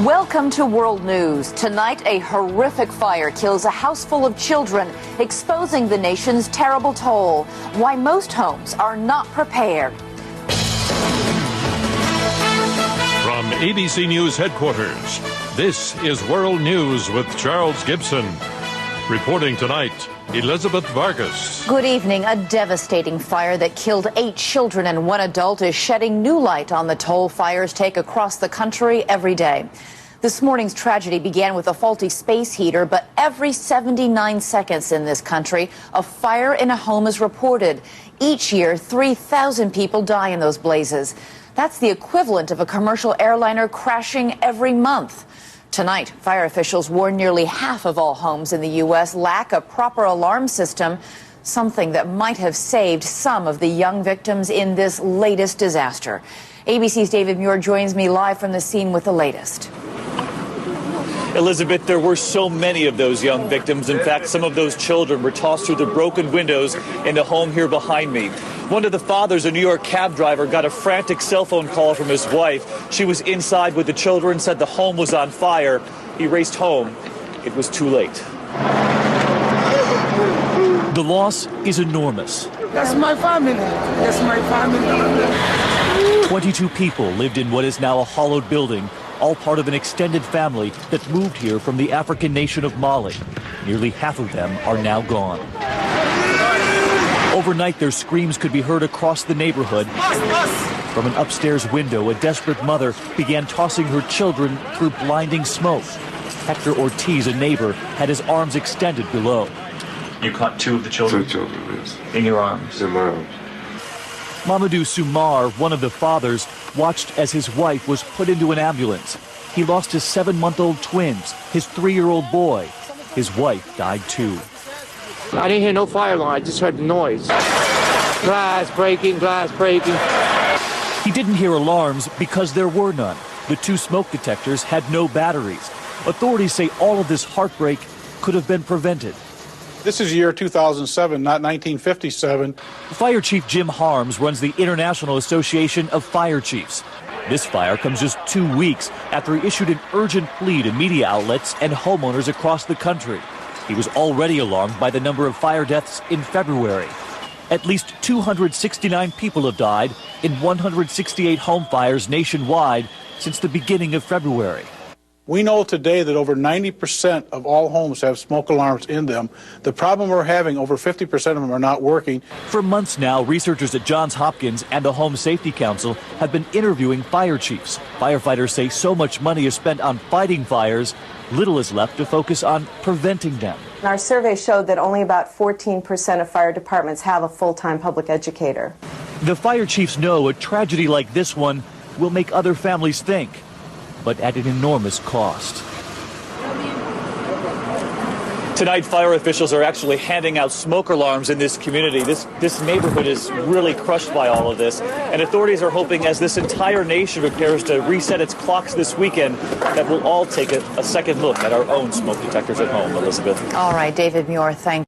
Welcome to World News. Tonight, a horrific fire kills a house full of children, exposing the nation's terrible toll. Why most homes are not prepared. From ABC News headquarters, this is World News with Charles Gibson. Reporting tonight, Elizabeth Vargas. Good evening. A devastating fire that killed 8 children and 1 adult is shedding new light on the toll fires take across the country every day. This morning's tragedy began with a faulty space heater, but every 79 seconds in this country, a fire in a home is reported. Each year, 3,000 people die in those blazes. That's the equivalent of a commercial airliner crashing every month. Tonight, fire officials warn nearly half of all homes in the U.S. lack a proper alarm system, something that might have saved some of the young victims in this latest disaster. ABC's David Muir joins me live from the scene with the latest. Elizabeth, there were so many of those young victims. In fact, some of those children were tossed through the broken windows in the home here behind me. One of the fathers, a New York cab driver, got a frantic cell phone call from his wife. She was inside with the children, said the home was on fire. He raced home. It was too late. The loss is enormous. That's my family. That's my family. 22 people lived in what is now a hollowed building, all part of an extended family that moved here from the African nation of Mali. Nearly half of them are now gone. Overnight, their screams could be heard across the neighborhood. From an upstairs window, a desperate mother began tossing her children through blinding smoke. Hector Ortiz, a neighbor, had his arms extended below. You caught 2 of the children? 2 children, yes. In your arms? In my arms. Mamadou Sumar, one of the fathers, watched as his wife was put into an ambulance. He lost his 7-month-old twins, his 3-year-old boy. His wife died too. I didn't hear no fire alarm. I just heard the noise. Glass breaking, glass breaking. He didn't hear alarms because there were none. The 2 smoke detectors had no batteries. Authorities say all of this heartbreak could have been prevented. This is year 2007, not 1957. Fire Chief Jim Harms runs the International Association of Fire Chiefs. This fire comes just 2 weeks after he issued an urgent plea to media outlets and homeowners across the country. He was already alarmed by the number of fire deaths in February. At least 269 people have died in 168 home fires nationwide since the beginning of February. We know today that over 90% of all homes have smoke alarms in them. The problem we're having, over 50% of them are not working. For months now, researchers at Johns Hopkins and the Home Safety Council have been interviewing fire chiefs. Firefighters say so much money is spent on fighting fires, little is left to focus on preventing them. Our survey showed that only about 14% of fire departments have a full-time public educator. The fire chiefs know a tragedy like this one will make other families think, but at an enormous cost. Tonight, fire officials are actually handing out smoke alarms in this community. This neighborhood is really crushed by all of this. And authorities are hoping as this entire nation prepares to reset its clocks this weekend, that we'll all take a second look at our own smoke detectors at home, Elizabeth. All right, David Muir, thank you.